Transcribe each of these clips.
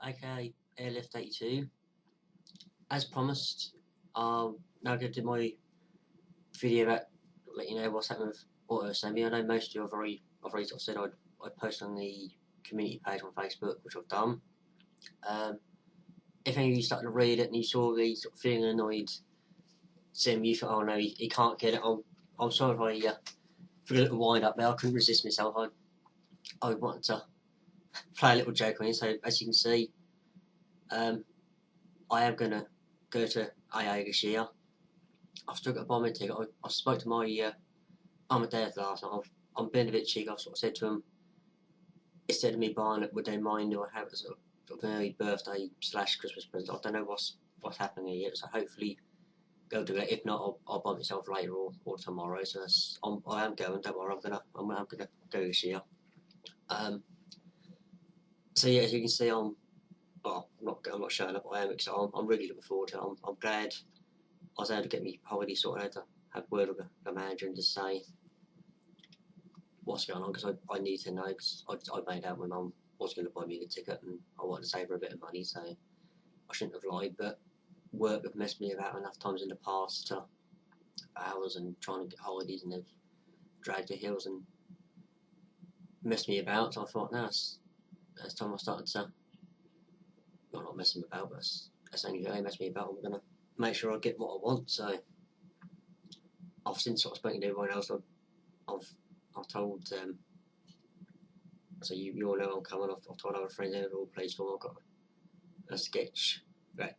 aka Airlift 82. As promised, I'll now go to my video about let you know what's happening with AutoAssembly. I know most of you have already sort of said I'd post on the community page on Facebook, which I've done. If any of you started to read it and you saw me sort of feeling annoyed, seeing you thought, oh no, he can't get it, I'm sorry if I for a little wind up there. I couldn't resist myself. I wanted to play a little joke on it. So as you can see, I am gonna go to AA this year. I've still got a bombing ticket. I spoke to my mum and dad last night. I'm being a bit cheeky. I've sort of said to them, instead of me buying it, would they mind or have it as a early birthday / Christmas present? I don't know what's happening here yet. So hopefully they'll do it. If not, I'll buy myself later or tomorrow. So I am going. Don't worry. I'm gonna go this year. So yeah, as you can see, I'm not showing up. I am excited. I'm really looking forward to it. I'm glad I was able to get me holiday sorted out to have word with the manager and just say what's going on, because I need to know, because I made out my mum was going to buy me the ticket and I wanted to save her a bit of money, so I shouldn't have lied. But work have messed me about enough times in the past to hours and trying to get holidays, and they've dragged the heels and messed me about. So I thought, now it's time I started to not messing about, but that's only they mess me about. I'm going to make sure I get what I want. So I've since sort of spoken to everyone else. I've told so you all know I'm coming. I've told other friends they've all plays for. I've got a sketch that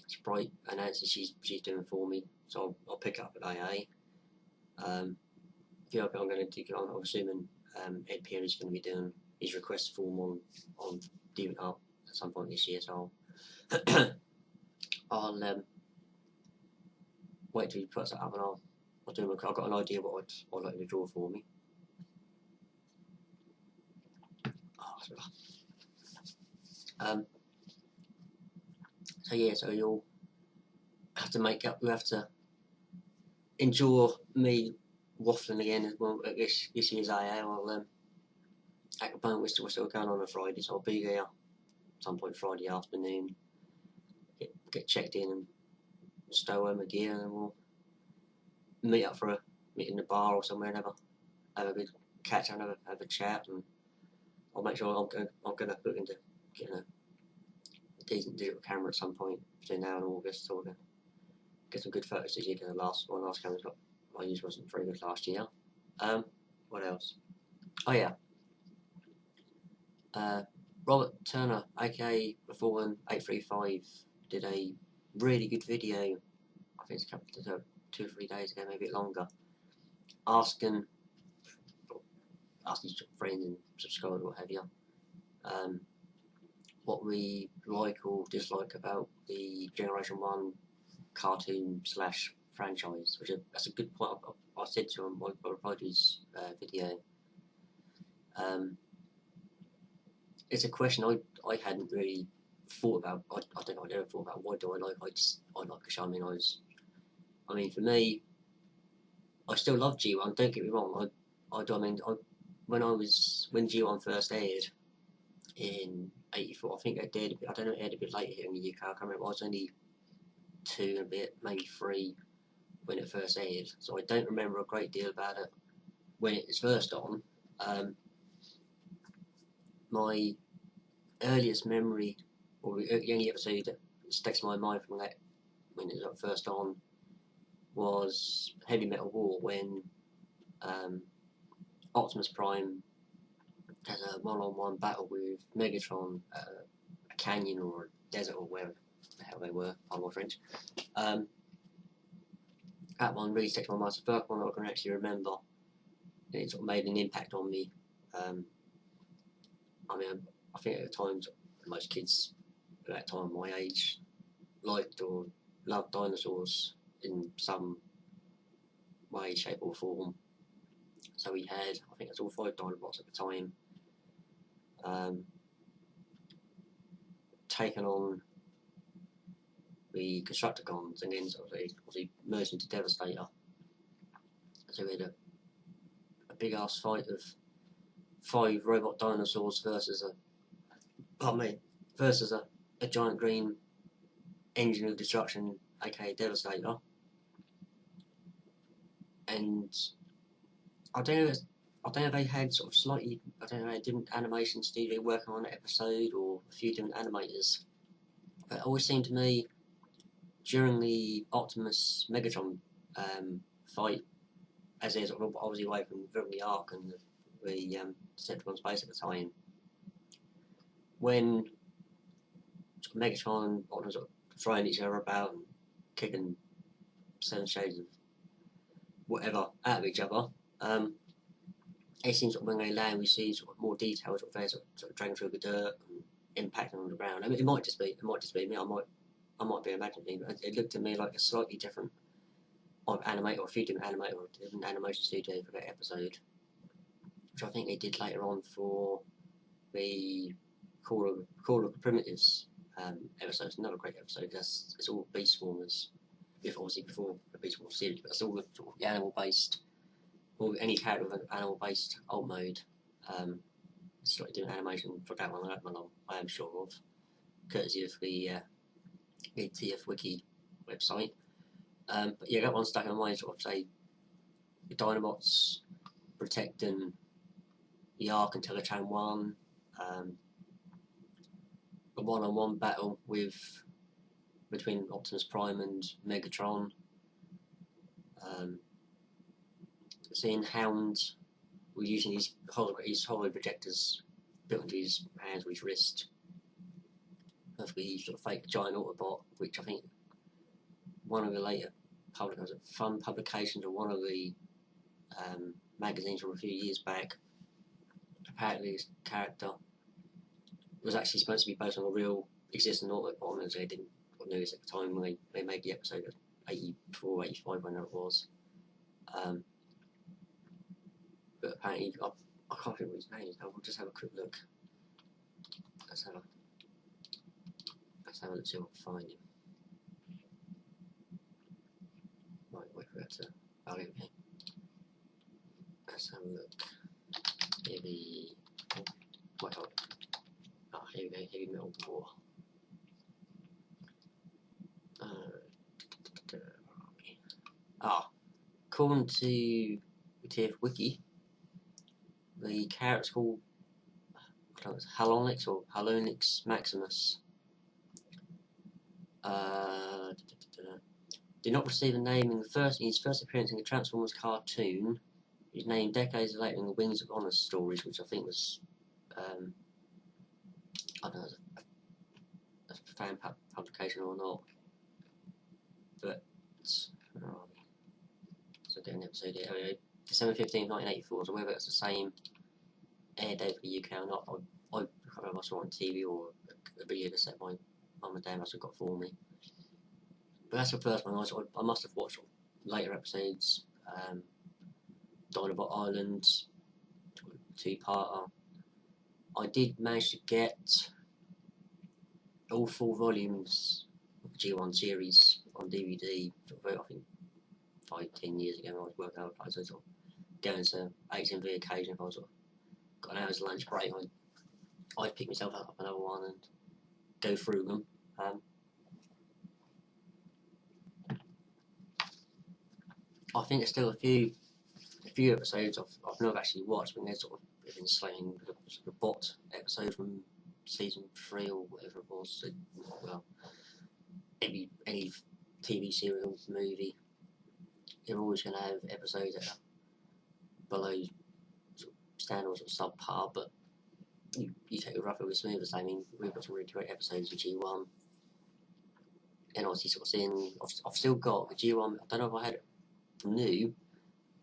Sprite announces she's doing for me, so I'll pick up at AA. I'm going to do. I'm assuming Ed Peary is going to be doing his request form on doing up at some point this year. So I'll wait till he puts it up, and I'll do him. I've got an idea what I'd like to draw for me. So yeah, so you'll have to make up. You have to endure me waffling again as well at this year's AA. Well, at the moment we're still going on Friday, so I'll be there some point Friday afternoon. Get checked in and stow home my gear, and then we'll meet up for a meet in the bar or somewhere and have a good catch and have a chat, and I'll make sure I'm gonna look into getting a decent digital camera at some point between now and August, so we're gonna get some good photos this year, because my last camera's got my use wasn't very good last year. What else? Oh yeah. Robert Turner, aka The Fallen 835, did a really good video. I think it's a couple of 2 or 3 days ago, maybe a bit longer, asking friends and subscribers or what have you, what we like or dislike about the Generation 1 cartoon / franchise, that's a good point. I said to him, I replied to his video. It's a question I hadn't really thought about. I don't think I'd ever thought about why do I like. I like the show. I mean, for me, I still love G1. Don't get me wrong. When G1 first aired in '84, I think it aired a bit. I don't know, it aired a bit later here in the UK. I can't remember. I was only 2 and a bit, maybe 3 when it first aired, so I don't remember a great deal about it when it was first on. My earliest memory, or the only episode that sticks in my mind from that when it was first on, was Heavy Metal War, when Optimus Prime has a one-on-one battle with Megatron, a canyon or a desert or wherever the hell they were. I'm not French. That one really sticks in my mind. It's the first one I can actually remember, and it sort of made an impact on me. I think at the time most kids at that time my age liked or loved dinosaurs in some way, shape or form. So we had, I think it was all 5 Dinobots at the time, taken on the Constructicons, and then obviously merged into Devastator. So we had a big ass fight of 5 robot dinosaurs versus a pardon me, first as a giant green engine of destruction, aka Devastator, and I don't know. I don't know if they had sort of slightly, I don't know, a different animation studio working on an episode or a few different animators. But it always seemed to me during the Optimus Megatron fight, as they're sort of obviously away from the Ark and the Decepticon space at the time, when sort of Megatron and Optimus sort of throwing each other about and kicking seven shades of whatever out of each other. It seems when they land, we see sort of more details of their sort of dragging through the dirt and impacting on the ground. I mean, it might just be me. I might be imagining, but it looked to me like a slightly different animator, or a few different animator, or different animation studio for that episode, which I think they did later on for the Call of the Primitives episode. It's another great episode. It's all Beast Swarmers, obviously before the Beast Swarmers series, but it's all sort of the animal based. Or any character with an animal-based alt mode, slightly doing animation for that one. I am sure of, courtesy of the TF Wiki website. But yeah, that one stuck in my mind. Sort of say the Dinobots protecting the Ark and Teletran 1, a one-on-one battle between Optimus Prime and Megatron. Seeing Hound was using his holo projectors built into his hands or his wrist of the sort of fake giant Autobot, which I think one of the later fun publications or one of the magazines from a few years back, apparently this character was actually supposed to be based on a real existing Autobot, and they didn't know this at the time when they made the episode of 84, 85, whenever it was. But apparently, I can't remember his name. We'll just have a quick look. Let's have a look, see if I can find him. Right, wait for that to. Oh, here we go. Let's have a look. Heavy. Wait, hold on. Oh, here we go. Heavy Metal War. According to the TF Wiki, the character's called Halonix or Halonix Maximus. Did not receive a name in his first appearance in the Transformers cartoon. He was named decades later in the Wings of Honor stories, which I think was I don't know, a fan publication or not. But so getting an episode here. December 15th, 1984. So whether it's the same air date for the UK or not, I can't remember if I saw it on TV or a video that my mum and dad must have got for me. But that's the first one. I must have watched later episodes. Dinobot Island, two-parter. I did manage to get all 4 volumes of the G1 series on DVD, I think 5-10 years ago when I was working out a place. I sort of going to HMV occasion if I was sort of got an hour's lunch break, I'd pick myself up another one and go through them. I think there's still a few episodes I've never actually watched, but they're sort of been slain the bot episode from season 3 or whatever it was. So, well, any TV series or movie, you're always going to have episodes that are below sort of standard or sort of subpar, but you take it roughly with smoothers. I mean, we've got some really great episodes of G1, and obviously sort of seeing, I've still got the G1. I don't know if I had it from new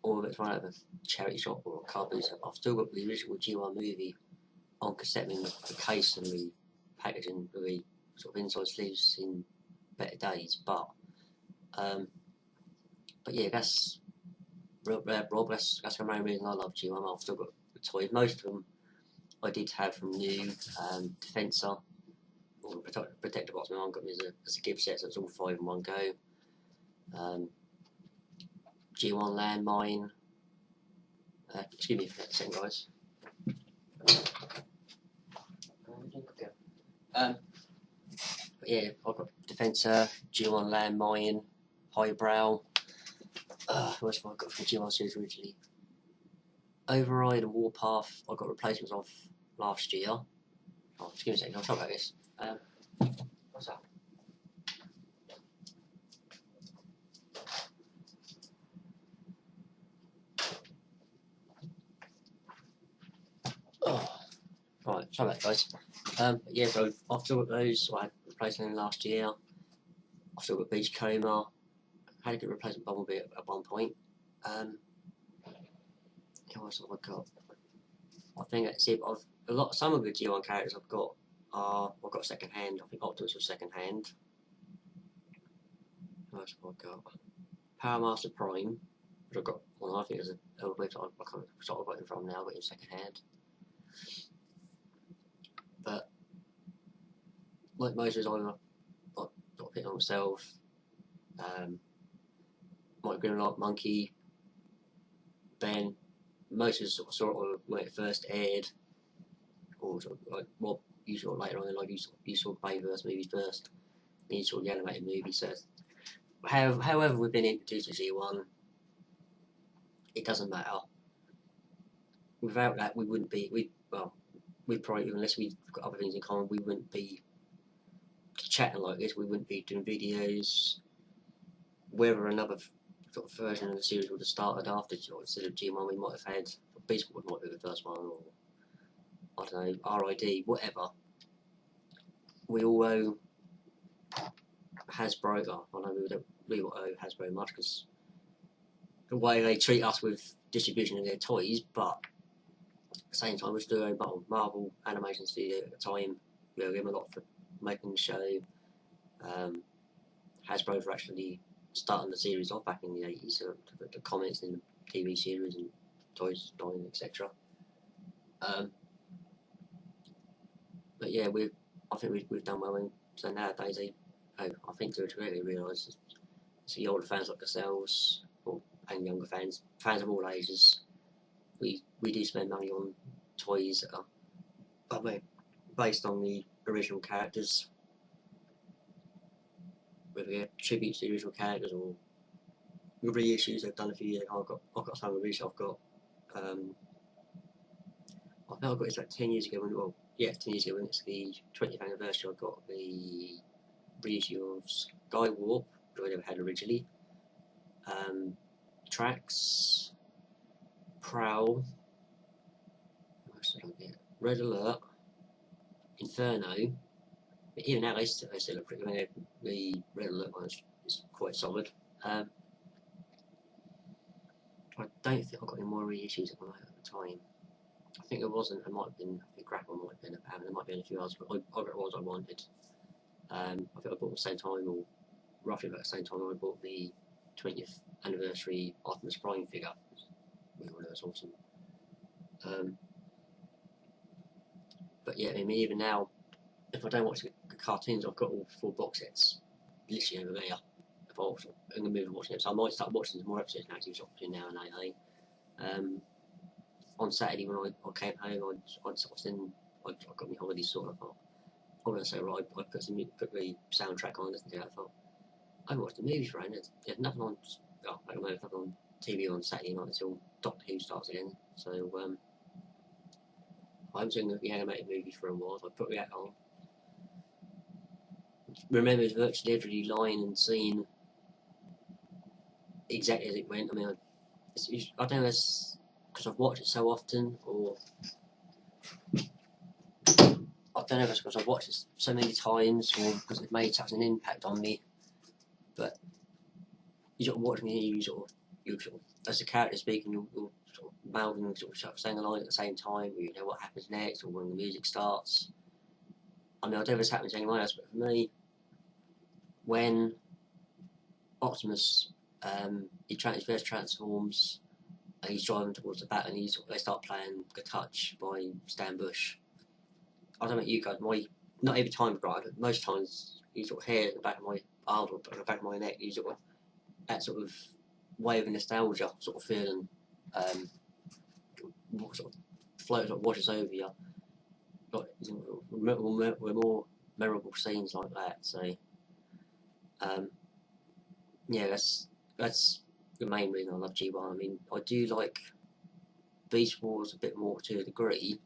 or if it's right out of a charity shop or a car boot. I've still got the original G1 movie on cassette in the case and the packaging, the sort of inside sleeves in better days. But yeah, that's Rob. That's the main reason I love G1. I've still got the toys. Most of them I did have from new. Defensor or Protector Box. My mum got me as a gift set, so it's all 5 in one go. G1 Landmine. Excuse me for a second, guys. But yeah, I've got Defensor, G1 Landmine, Highbrow. What else have I got from G1 series originally? Override and Warpath. I got replacements of last year. Oh, excuse me a second, I'll talk about this. What's that? Oh, right, sorry about that, guys. Yeah, so I've still got those. I had replacement last year. I've still got Beachcomber. Had a good replacement Bumblebee at one point. What else have I got? I think that's it. Some of the G1 characters I've got second hand. I think Optimus was second hand. What else have I got? Power Master Prime, which I've got on. I think there's a website I can't sort of got it from now, but in second hand. But like most of the time, I got picked on myself. Mike Grimlock, Monkey, Ben. Most of us sort of saw it when it first aired, or sort of like what you saw later on. Like you saw Bayverse movies first, then you saw the animated movie. So, however we've been introduced to G1, it doesn't matter. Without that, we wouldn't be. We probably, unless we've got other things in common, we wouldn't be chatting like this. We wouldn't be doing videos. Whether another sort of version of the series would have started after, instead of G1, we might have had Beast Boy might be the first one, or I don't know, RID, whatever. We all owe Hasbro. I know we don't really owe Hasbro much because the way they treat us with distribution of their toys, but at the same time, we still owe Marvel Animation Studio at the time. We owe them a lot for making the show. Hasbro for actually starting the series off back in the 80s, so the comics and the TV series and toys, dying, etc. But yeah, I think we've done well. And so nowadays, I think to a degree they realise the older fans like ourselves, and younger fans of all ages, we do spend money on toys that are based on the original characters, whether they're tributes to the original characters or reissues they've done a few years. I've got some of the reissues I've got. I think I got it like 10 years ago 10 years ago when it's the 20th anniversary. I got the reissue of Skywarp, which I never had originally. Tracks, Prowl, Red Alert, Inferno. But even now they still look pretty good. The Red Alert one is quite solid. I don't think I've got any more reissues at the time. I think there wasn't. There might have been. I think Grapple might have been. There might have been a few others, but I got the ones I wanted. I think I bought at the same time, or roughly about the same time, I bought the 20th anniversary Optimus Prime figure. That was awesome. But yeah, I mean, even now, if I don't watch the cartoons, I've got all 4 box sets literally over there. If I watch in the movie watching it, so I might start watching some more episodes now, between now and 8. On Saturday when I came home, I got my holidays sorted. I thought, I'm going to say, right, I put the soundtrack on, listened to it. I thought, I watched the movie for it. There's nothing on. I don't know if nothing on TV on Saturday night until Doctor Who starts again. So I haven't seen the animated movie for a while. So I put that on. Remembered virtually every line and scene exactly as it went. I mean, I don't know if it's because I've watched it so often, or I don't know if it's because I've watched it so many times, or because it made such an impact on me. But you sort of watching it, you sort of, as the character speaking, you'll sort of mouthing and sort of saying a line at the same time. You know what happens next, or when the music starts. I mean, I don't know if it's happened to anyone else, but for me, when Optimus he first transforms and he's driving towards the battle, and they start playing "Good Touch" by Stan Bush. I don't know about you guys, not every time, right, but most times you sort of hear at the back of my arm or the back of my neck, you sort of that sort of wave of nostalgia sort of feeling sort of floats, like washes over you. Like, we're more memorable scenes like that. So yeah, that's the main reason I love G1. I mean, I do like Beast Wars a bit more to a degree.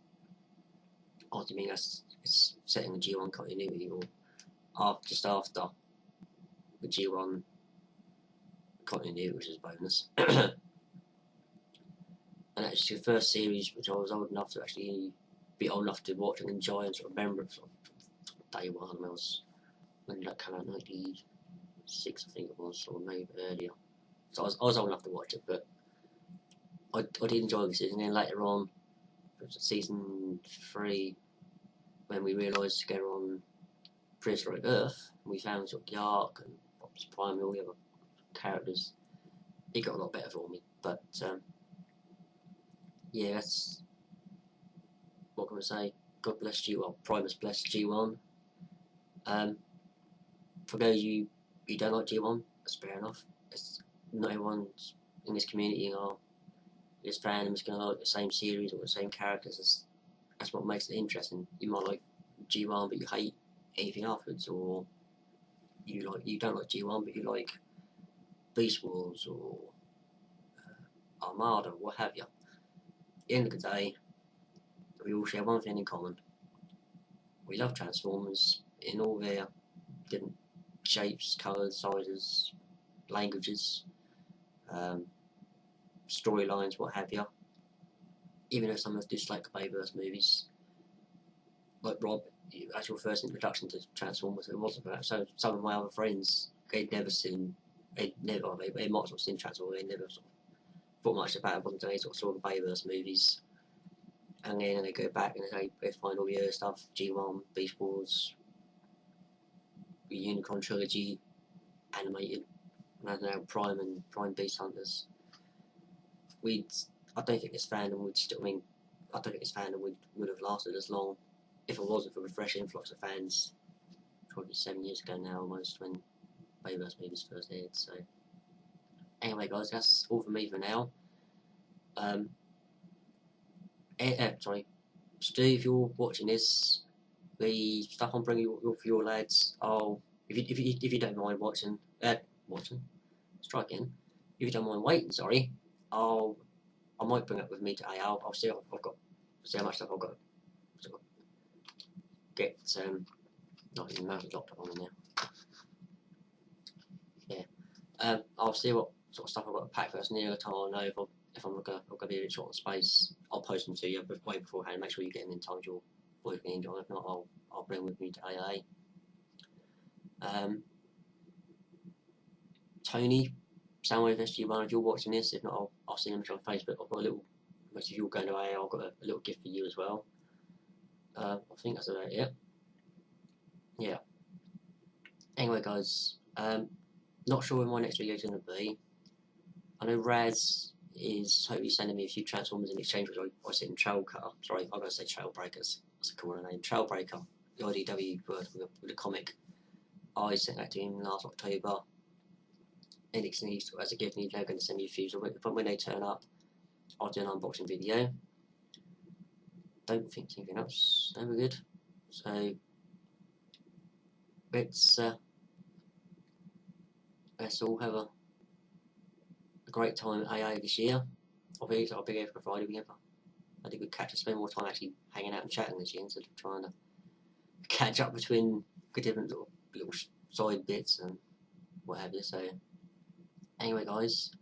I mean, it's setting the G1 continuity, or just after the G1 continuity, which is a bonus. And actually, the first series, which I was old enough to actually be old enough to watch and enjoy and sort of remember it from day one. When that came out, 96, I think it was, or maybe earlier. So I was old enough to watch it, but I did enjoy the season. And then later on, season 3, when we realised together on Prehistoric Earth, we found sort of the Ark and Optimus Prime and all the other characters, it got a lot better for me. But yeah, that's what can I say. God bless G1. Well, Primus bless G1. For those of you who don't like G1, that's fair enough. Not everyone in this community or this fandom is going to like the same series or the same characters. That's what makes it interesting. You might like G1, but you hate anything afterwards, or you don't like G1, but you like Beast Wars or Armada, or what have you. At the end of the day, we all share one thing in common. We love Transformers in all their different shapes, colours, sizes, languages, storylines, what have you. Even though some of us dislike the Bayverse movies, like Rob, as your first introduction to Transformers, it wasn't that. So some of my other friends, they might as well seen Transformers, they never sort of thought much about it, wasn't they? Sort of saw the Bayverse movies, and then they go back and they find all the other stuff, G1, Beast Wars, the Unicron trilogy, animated, and I don't know, Prime and Prime Beast Hunters. I don't think this fandom would still. I mean, I don't think this fandom would have lasted as long if it wasn't for the fresh influx of fans. Probably 7 years ago now, almost, when Bayverse movies first aired. So, anyway, guys, that's all from me for now. Sorry, Stu, if you're watching this, the stuff I'm bringing for your lads, if you don't mind watching, strike in. If you don't mind waiting, sorry, I might bring it with me to AA. I'll see how much stuff I've got. Sort of get not even mounted laptop on in there. Yeah. I'll see what sort of stuff I've got to pack first. Near the time I'll know if I'm gonna be a bit short on space. I'll post them to you way beforehand. Make sure you get them in time your boys can enjoy. If not, I'll bring them with me to AA. Tony, Soundwave SG1, if you're watching this, if not, I'll see them on Facebook. I've got a little, most of you going to AA, I've got a little gift for you as well. I think that's about it. Yeah. Anyway, guys, not sure when my next video is going to be. I know Raz is hopefully sending me a few Transformers in exchange, which I said in Trailcutter. Sorry, I'm going to say Trailbreakers. That's a cooler name. Trailbreaker, the IDW word with the comic. I sent that to him last October. And as a gift, and they're going to send me a few. So when they turn up, I'll do an unboxing video. Don't think anything else ever good. So let's all have a great time at AA this year. I'll be here for Friday together. I think we'd spend more time actually hanging out and chatting this year instead of trying to catch up between the different little side bits and what have you. So anyway, guys,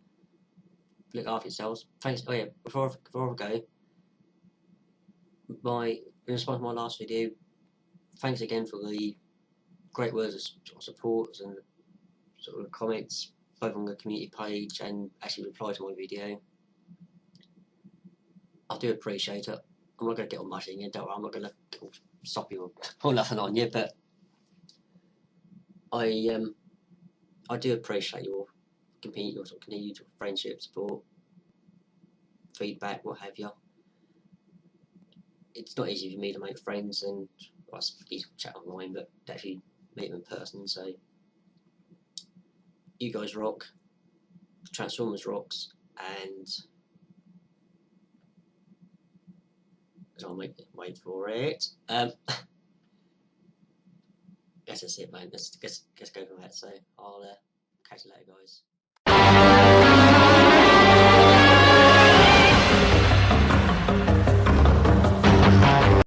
look after yourselves. Thanks. Oh yeah, before I go, in response to my last video, thanks again for the great words of support and sort of comments, both on the community page and actually reply to my video. I do appreciate it. I'm not going to get on much in you, don't worry, I'm not going to get all soppy or nothing on you, but I do appreciate your continued friendship, support, feedback, what have you. It's not easy for me to make friends, and it's easy to chat online, but to actually meet them in person. So you guys rock, Transformers rocks, and I'll wait for it. guess that's it, mate. Let's go for that. So I'll catch you later, guys.